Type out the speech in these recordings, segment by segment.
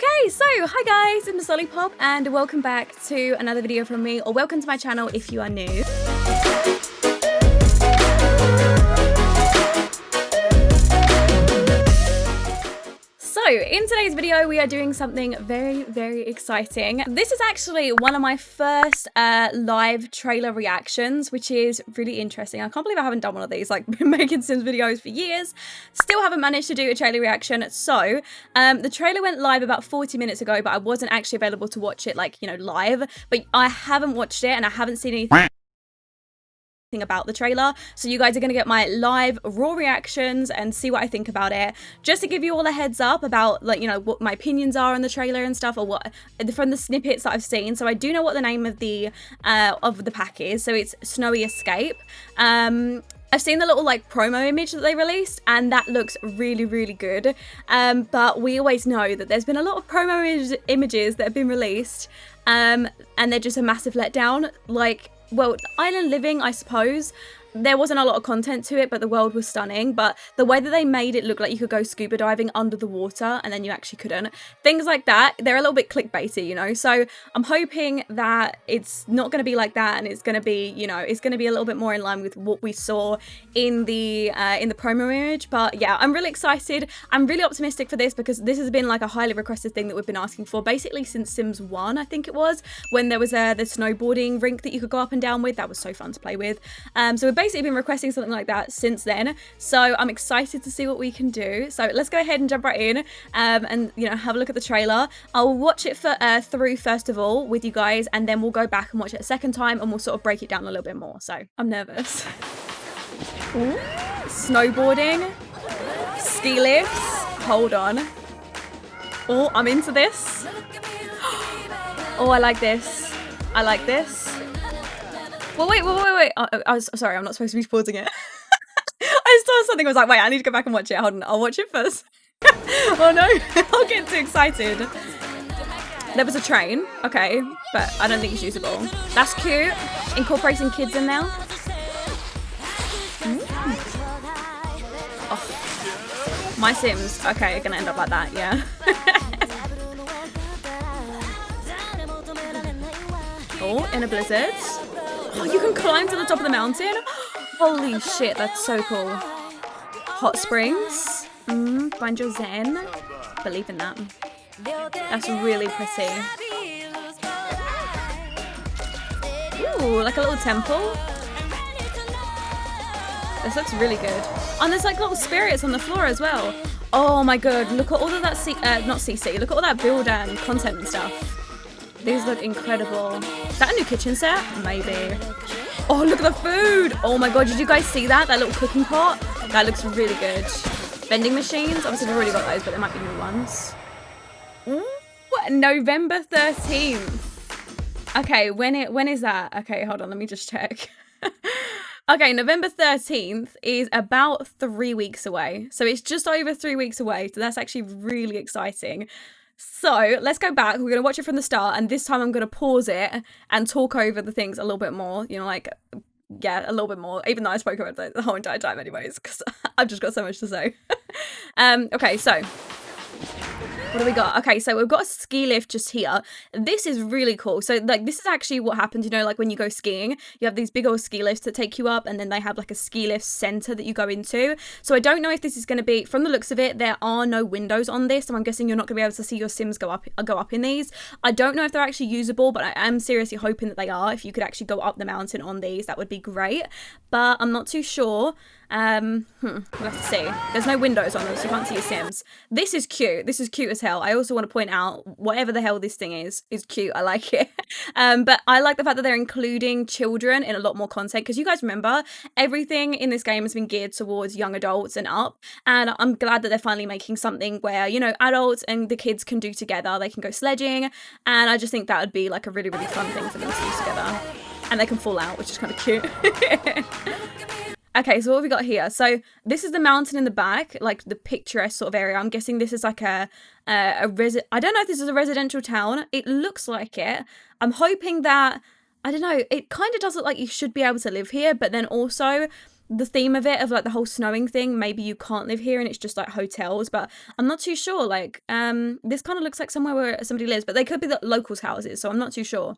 Okay, so hi guys, it's MissLollypop and welcome back to another video from me, or welcome to my channel if you are new. So in today's video we are doing something very exciting. This is actually one of my first live trailer reactions, which is really interesting. I can't believe I haven't done one of these, like been making Sims videos for years, still haven't managed to do a trailer reaction. So the trailer went live about 40 minutes ago, but I wasn't actually available to watch it, like, you know, live. But I haven't watched it and I haven't seen anything about the trailer, so you guys are going to get my live raw reactions and see what I think about it, just to give you all a heads up about, like, you know, what my opinions are on the trailer and stuff, or what from the snippets that I've seen. So I do know what the name of the pack is, so it's Snowy Escape. I've seen the little like promo image that they released and that looks really good, but we always know that there's been a lot of promo images that have been released and they're just a massive letdown. Like, well, Island Living, I suppose, there wasn't a lot of content to it, but the world was stunning. But the way that they made it look like you could go scuba diving under the water and then you actually couldn't. Things like that, they're a little bit clickbaity, you know? So I'm hoping that it's not going to be like that and it's going to be, you know, it's going to be a little bit more in line with what we saw in the promo image. But yeah, I'm really excited. I'm really optimistic for this because this has been like a highly requested thing that we've been asking for basically since Sims 1, I think it was, when there was the snowboarding rink that you could go up and down with. That was so fun to play with. So we've basically been requesting something like that since then, so I'm excited to see what we can do. So let's go ahead and jump right in and, you know, have a look at the trailer. I'll watch it through first of all with you guys, and then we'll go back and watch it a second time and we'll sort of break it down a little bit more. So I'm nervous. Ooh, snowboarding, ski lifts, hold on. Oh, I'm into this. Oh, I like this. I like this. Well, wait. I was sorry, I'm not supposed to be pausing it. I saw something, I was like, wait, I need to go back and watch it. Hold on, I'll watch it first. Oh no, I'll get too excited. There was a train, okay, but I don't think it's usable. That's cute, incorporating kids in now. Oh, my Sims, okay, are gonna end up like that, yeah. Oh, in a blizzard. Oh, you can climb to the top of the mountain? Holy shit, that's so cool. Hot springs. Find your zen. Believe in that. That's really pretty. Ooh, like a little temple. This looks really good. And there's like little spirits on the floor as well. Oh my god, look at all of that not CC, look at all that build and content and stuff. These look incredible. Is that a new kitchen set? Maybe. Oh, look at the food. Oh my god, did you guys see that? That little cooking pot? That looks really good. Vending machines. Obviously, we've already got those, but there might be new ones. Ooh, November 13th. Okay, when is that? Okay, hold on, let me just check. Okay, November 13th is about 3 weeks away. So it's just over 3 weeks away. So that's actually really exciting. So let's go back. We're going to watch it from the start, and this time I'm going to pause it and talk over the things a little bit more, you know, like, yeah, a little bit more, even though I spoke about it the whole entire time anyways, because I've just got so much to say. Okay, so what do we got? Okay, so we've got a ski lift just here. This is really cool. So, like, this is actually what happens, you know, like when you go skiing, you have these big old ski lifts that take you up, and then they have like a ski lift center that you go into. So I don't know if this is going to be, from the looks of it, there are no windows on this, so I'm guessing you're not going to be able to see your Sims go up in these. I don't know if they're actually usable, but I am seriously hoping that they are. If you could actually go up the mountain on these, that would be great. But I'm not too sure. We'll have to see. There's no windows on them, so you can't see your Sims. This is cute. This is cute as hell. I also want to point out, whatever the hell this thing is cute. I like it. But I like the fact that they're including children in a lot more content, because you guys remember, everything in this game has been geared towards young adults and up. And I'm glad that they're finally making something where, you know, adults and the kids can do together. They can go sledging. And I just think that would be like a really fun thing for them to do together. And they can fall out, which is kind of cute. Okay, so what have we got here? So this is the mountain in the back, like the picturesque sort of area. I'm guessing this is like I don't know if this is a residential town. It looks like it. I'm hoping that, I don't know, it kind of does look like you should be able to live here, but then also the theme of it, of like the whole snowing thing, maybe you can't live here and it's just like hotels, but I'm not too sure. Like, this kind of looks like somewhere where somebody lives, but they could be the locals' houses, so I'm not too sure.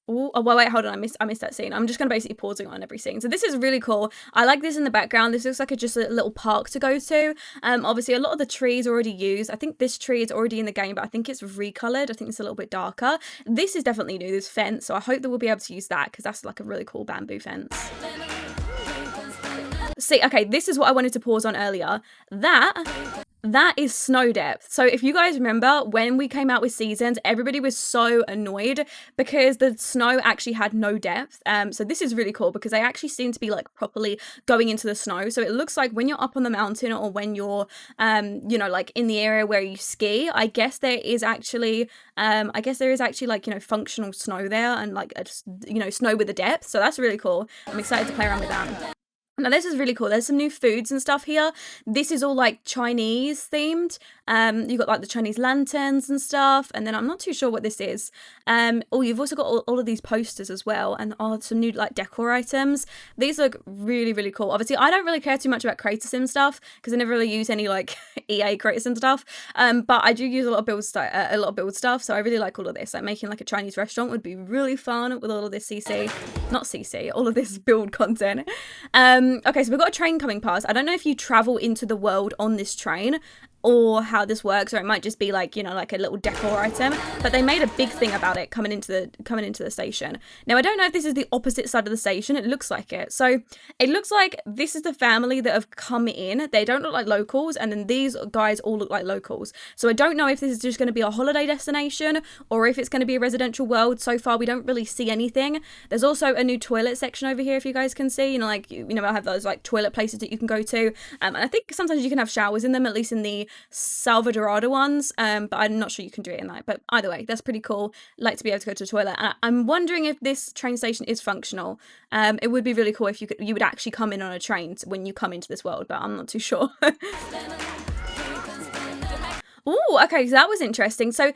Ooh, oh, wait, hold on. I missed that scene. I'm just going to basically pausing on every scene. So this is really cool. I like this in the background. This looks like just a little park to go to. Obviously, a lot of the trees are already used. I think this tree is already in the game, but I think it's recolored. I think it's a little bit darker. This is definitely new, this fence. So I hope that we'll be able to use that because that's like a really cool bamboo fence. See, okay, this is what I wanted to pause on earlier. That is snow depth. So if you guys remember when we came out with seasons, everybody was so annoyed because the snow actually had no depth. So this is really cool because they actually seem to be like properly going into the snow. So it looks like when you're up on the mountain or when you're, you know, like in the area where you ski, I guess there is actually like, you know, functional snow there and like, you know, snow with a depth. So that's really cool. I'm excited to play around with that. Now this is really cool. There's some new foods and stuff here. This is all like Chinese themed. You got like the Chinese lanterns and stuff. And then I'm not too sure what this is. Oh, you've also got all of these posters as well. And some new like decor items. These look really, really cool. Obviously, I don't really care too much about Creator Sim stuff because I never really use any like EA Creator Sim stuff. But I do use a lot of build stuff. So I really like all of this. Like making like a Chinese restaurant would be really fun with all of this all of this build content. Okay, so we've got a train coming past. I don't know if you travel into the world on this train or how this works, or it might just be like, you know, like a little decor item, but they made a big thing about it coming into the station. Now I don't know if this is the opposite side of the station. It looks like it. So it looks like this is the family that have come in. They don't look like locals, and then these guys all look like locals. So I don't know if this is just going to be a holiday destination or if it's going to be a residential world. So far we don't really see anything. There's also a new toilet section over here, if you guys can see. You know, like, you know, I have those like toilet places that you can go to, and I think sometimes you can have showers in them, at least in the Salvadorada ones, but I'm not sure you can do it in that. But either way, that's pretty cool. Like to be able to go to the toilet. And I'm wondering if this train station is functional. It would be really cool if you would actually come in on a train when you come into this world, but I'm not too sure. Ooh, okay, so that was interesting. So,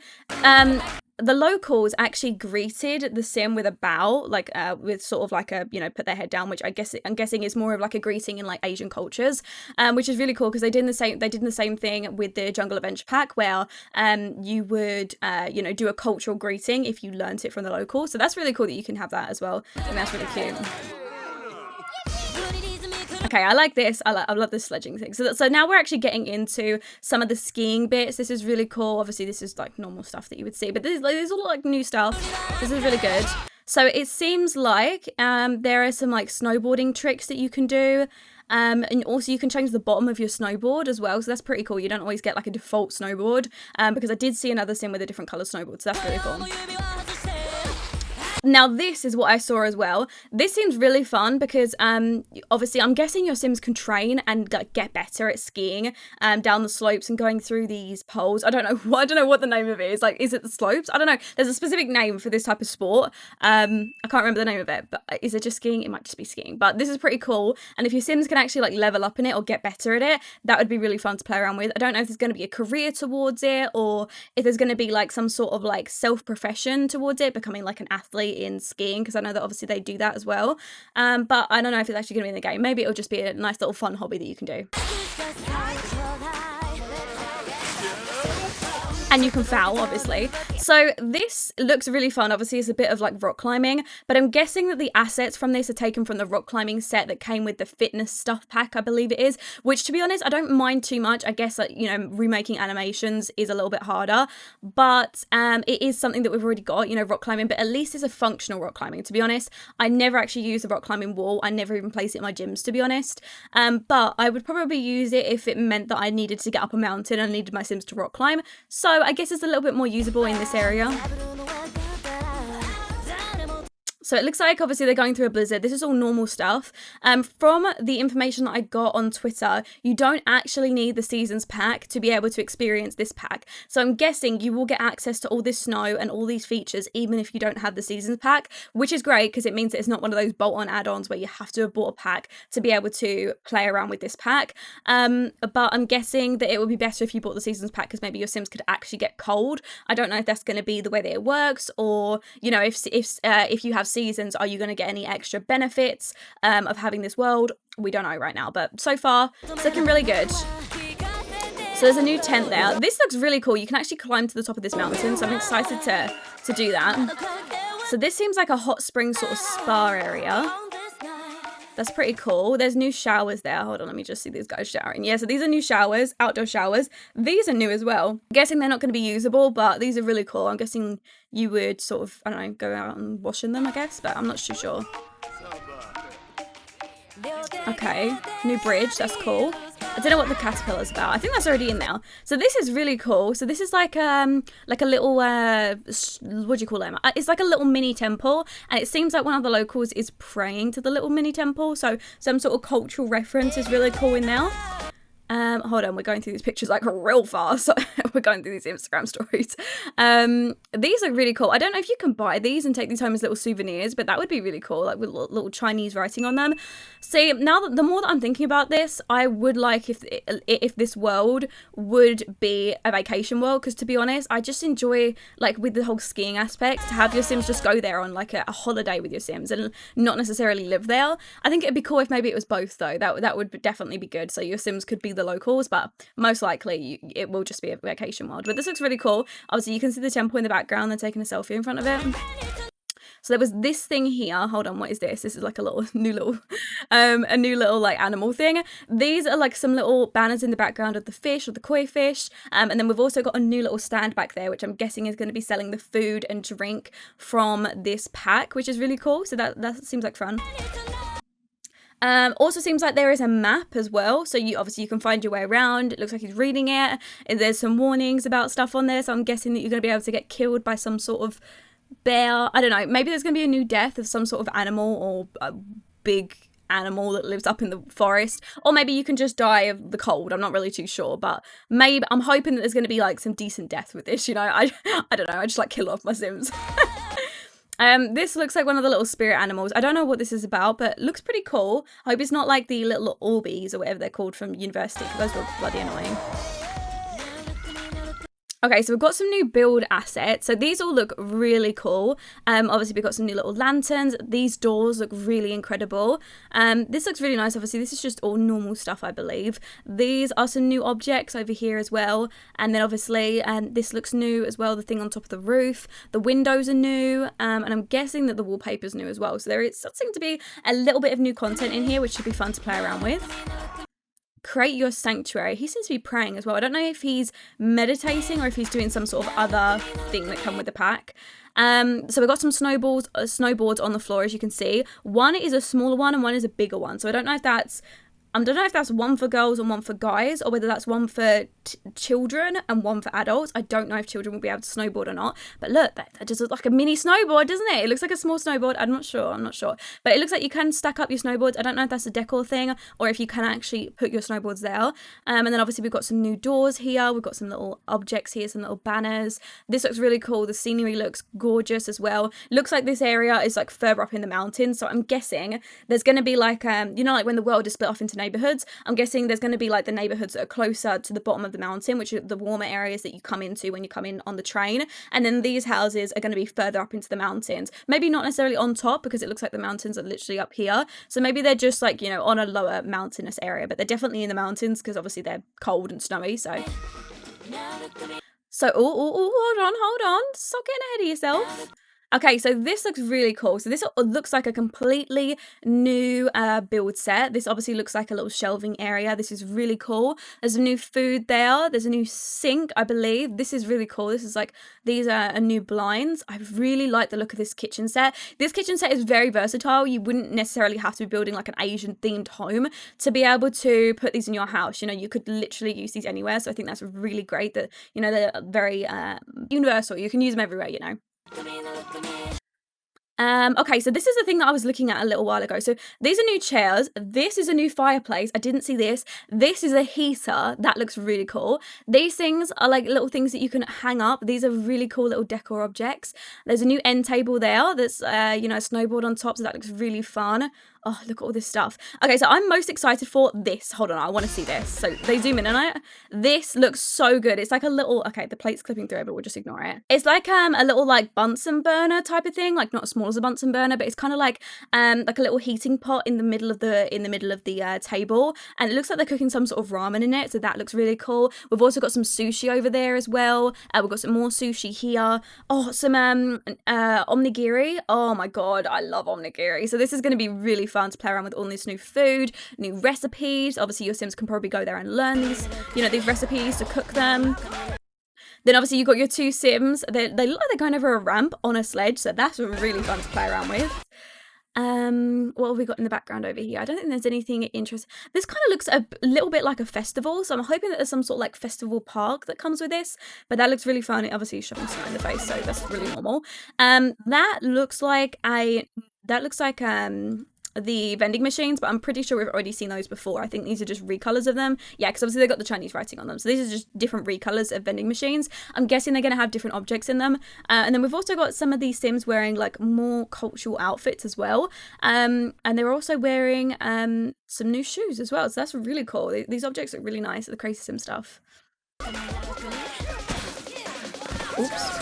the locals actually greeted the sim with a bow, like with sort of like a, you know, put their head down, which I'm guessing is more of like a greeting in like Asian cultures, which is really cool because they did the same thing with the Jungle Adventure Pack where you would you know, do a cultural greeting if you learnt it from the locals. So that's really cool that you can have that as well. I think that's really cute. Okay, I like this. I love this sledging thing. So now we're actually getting into some of the skiing bits. This is really cool. Obviously, this is like normal stuff that you would see, but there's all like new stuff. This is really good. So it seems like there are some like snowboarding tricks that you can do. And also you can change the bottom of your snowboard as well. So that's pretty cool. You don't always get like a default snowboard because I did see another sim with a different color snowboard. So that's really cool. Now this is what I saw as well. This seems really fun because obviously I'm guessing your Sims can train and like get better at skiing down the slopes and going through these poles. I don't know what the name of it is. Like, is it the slopes? I don't know. There's a specific name for this type of sport. I can't remember the name of it, but is it just skiing? It might just be skiing. But this is pretty cool. And if your Sims can actually like level up in it or get better at it, that would be really fun to play around with. I don't know if there's going to be a career towards it or if there's going to be like some sort of like self-profession towards it, becoming like an athlete in skiing, because I know that obviously they do that as well, but I don't know if it's actually going to be in the game. Maybe it'll just be a nice little fun hobby that you can do. And you can foul, obviously. So this looks really fun. Obviously, it's a bit of like rock climbing, but I'm guessing that the assets from this are taken from the rock climbing set that came with the fitness stuff pack, I believe it is, which to be honest, I don't mind too much. I guess that, you know, remaking animations is a little bit harder, but it is something that we've already got, you know, rock climbing, but at least it's a functional rock climbing. To be honest, I never actually use the rock climbing wall. I never even place it in my gyms, to be honest. But I would probably use it if it meant that I needed to get up a mountain and I needed my Sims to rock climb. So I guess it's a little bit more usable in this area. So it looks like obviously they're going through a blizzard. This is all normal stuff. From the information that I got on Twitter, you don't actually need the seasons pack to be able to experience this pack. So I'm guessing you will get access to all this snow and all these features even if you don't have the seasons pack, which is great because it means that it's not one of those bolt-on add-ons where you have to have bought a pack to be able to play around with this pack. But I'm guessing that it would be better if you bought the seasons pack because maybe your Sims could actually get cold. I don't know if that's going to be the way that it works, or you know, if you have seasons seasons, are you going to get any extra benefits of having this world? We don't know right now, but so far it's looking really good. So there's a new tent there. This looks really cool. You can actually climb to the top of this mountain, so I'm excited to do that. So this seems like a hot spring sort of spa area. That's pretty cool. There's new showers there. Hold on, let me just see these guys showering. Yeah, so these are new showers, outdoor showers. These are new as well. I'm guessing they're not going to be usable, but these are really cool. I'm guessing you would sort of, I don't know, go out and wash in them, I guess, but I'm not too sure. Okay, new bridge. That's cool. I don't know what the caterpillar's about. I think that's already in there. So this is really cool. So this is like a little, what do you call them? It's like a little mini temple. And it seems like one of the locals is praying to the little mini temple. So some sort of cultural reference is really cool in there. Hold on, we're going through these pictures like real fast. We're going through these Instagram stories. These are really cool. I don't know if you can buy these and take these home as little souvenirs, but that would be really cool, like with little Chinese writing on them. See, now that the more that I'm thinking about this, I would like if this world would be a vacation world, because to be honest, I just enjoy, like with the whole skiing aspect, to have your Sims just go there on like a holiday with your Sims and not necessarily live there. I think it'd be cool if maybe it was both though. That would definitely be good. So your Sims could be the locals, but most likely it will just be a vacation world. But this looks really cool. Obviously you can see the temple in the background. They're taking a selfie in front of it. So there was this thing here. Hold on, what is this? This is like a new little like animal thing. These are like some little banners in the background of the fish or the koi fish. And then we've also got a new little stand back there, which I'm guessing is going to be selling the food and drink from this pack, which is really cool. So that seems like fun. Also seems like there is a map as well, so you can find your way around. It looks like he's reading it, and there's some warnings about stuff on there, so I'm guessing that you're going to be able to get killed by some sort of bear. I don't know, maybe there's going to be a new death of some sort of animal or a big animal that lives up in the forest, or maybe you can just die of the cold. I'm not really too sure, but maybe I'm hoping that there's going to be like some decent death with this, you know. I don't know, I just like kill off my Sims. This looks like one of the little spirit animals. I don't know what this is about, but looks pretty cool. I hope it's not like the little Orbeez or whatever they're called from university, because those were bloody annoying. Okay, so we've got some new build assets. So these all look really cool. Obviously we've got some new little lanterns. These doors look really incredible. This looks really nice. Obviously this is just all normal stuff, I believe. These are some new objects over here as well. And then obviously this looks new as well. The thing on top of the roof. The windows are new. And I'm guessing that the wallpaper's new as well. So there seems to be a little bit of new content in here, which should be fun to play around with. Create your sanctuary. He seems to be praying as well. I don't know if he's meditating or if he's doing some sort of other thing that come with the pack. So we've got some snowboards on the floor, as you can see. One is a smaller one and one is a bigger one. So I don't know if that's one for girls and one for guys, or whether that's one for children and one for adults. I don't know if children will be able to snowboard or not. But look, that just looks like a mini snowboard, doesn't it? It looks like a small snowboard. I'm not sure. But it looks like you can stack up your snowboards. I don't know if that's a decor thing or if you can actually put your snowboards there. And then obviously we've got some new doors here. We've got some little objects here, some little banners. This looks really cool. The scenery looks gorgeous as well. Looks like this area is like further up in the mountains. So I'm guessing there's going to be like, like when the world is split off into neighborhoods, I'm guessing there's going to be like the neighborhoods that are closer to the bottom of the mountain, which are the warmer areas that you come into when you come in on the train, and then these houses are going to be further up into the mountains, maybe not necessarily on top, because it looks like the mountains are literally up here, so maybe they're just like, you know, on a lower mountainous area, but they're definitely in the mountains because obviously they're cold and snowy. So hold on, stop getting ahead of yourself. Okay, so this looks really cool. So this looks like a completely new build set. This obviously looks like a little shelving area. This is really cool. There's a new food there. There's a new sink, I believe. This is really cool. This is like, these are new blinds. I really like the look of this kitchen set. This kitchen set is very versatile. You wouldn't necessarily have to be building like an Asian themed home to be able to put these in your house. You know, you could literally use these anywhere. So I think that's really great that, you know, they're very universal. You can use them everywhere, you know. Okay, so this is the thing that I was looking at a little while ago. So these are new chairs. This is a new fireplace. I didn't see this. This is a heater. That looks really cool. These things are like little things that you can hang up. These are really cool little decor objects. There's a new end table there. That's, you know, a snowboard on top. So that looks really fun. Oh, look at all this stuff. Okay, so I'm most excited for this. Hold on, I want to see this. So they zoom in on it. This looks so good. It's like a little, okay, the plate's clipping through it, but we'll just ignore it. It's like a little like Bunsen burner type of thing, like not as small as a Bunsen burner, but it's kind of like a little heating pot in the middle of the table, and it looks like they're cooking some sort of ramen in it. So that looks really cool. We've also got some sushi over there as well. We've got some more sushi here. Oh, some onigiri. Oh my god, I love onigiri. So this is going to be really fun to play around with all this new food, new recipes. Obviously your Sims can probably go there and learn these, you know, these recipes to cook them. Then obviously you've got your two Sims. They look like they're going over a ramp on a sledge, so that's really fun to play around with. What have we got in the background over here? I don't think there's anything interesting. This kind of looks a little bit like a festival, so I'm hoping that there's some sort of like festival park that comes with this, but that looks really fun. It obviously is shoving snow in the face, so that's really normal. That looks like the vending machines, but I'm pretty sure we've already seen those before. I think these are just recolors of them. Yeah, because obviously they've got the Chinese writing on them. So these are just different recolors of vending machines. I'm guessing they're going to have different objects in them. And then we've also got some of these Sims wearing like more cultural outfits as well. And they're also wearing some new shoes as well. So that's really cool. These objects look really nice, the Crazy Sim stuff. Oops.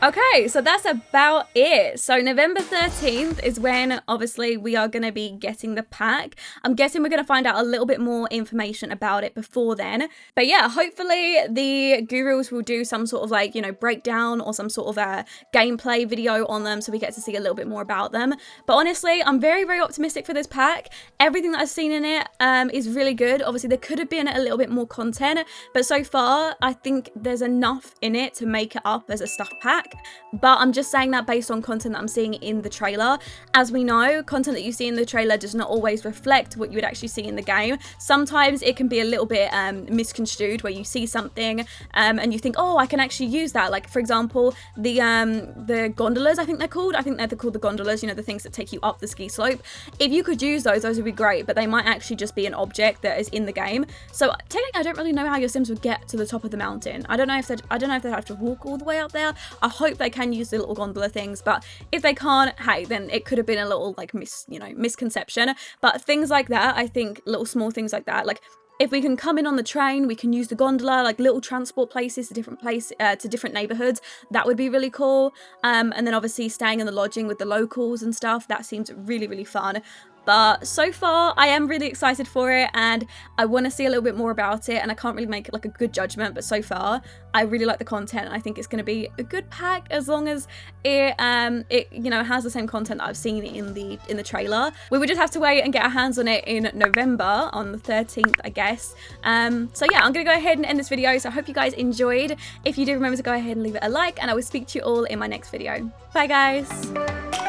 Okay, so that's about it. So November 13th is when obviously we are going to be getting the pack. I'm guessing we're going to find out a little bit more information about it before then. But yeah, hopefully the gurus will do some sort of like, you know, breakdown or some sort of a gameplay video on them so we get to see a little bit more about them. But honestly, I'm very, very optimistic for this pack. Everything that I've seen in it is really good. Obviously, there could have been a little bit more content, but so far, I think there's enough in it to make it up as a stuff pack. But I'm just saying that based on content that I'm seeing in the trailer. As we know, content that you see in the trailer does not always reflect what you would actually see in the game. Sometimes it can be a little bit misconstrued, where you see something and you think, oh, I can actually use that. Like, for example, the gondolas, I think they're called. I think they're called the gondolas, you know, the things that take you up the ski slope. If you could use those would be great, but they might actually just be an object that is in the game. So technically, I don't really know how your Sims would get to the top of the mountain. I don't know if they have to walk all the way up there. I hope they can use the little gondola things, but if they can't, hey, then it could have been a little like misconception. But things like that, I think little small things like that, like if we can come in on the train, we can use the gondola, like little transport places to different neighborhoods. That would be really cool. And then obviously staying in the lodging with the locals and stuff. That seems really, really fun. But so far, I am really excited for it, and I want to see a little bit more about it, and I can't really make like a good judgment, but so far, I really like the content, and I think it's going to be a good pack as long as it has the same content that I've seen in the trailer. We would just have to wait and get our hands on it in November, on the 13th, I guess. So yeah, I'm going to go ahead and end this video, so I hope you guys enjoyed. If you do, remember to go ahead and leave it a like, and I will speak to you all in my next video. Bye, guys!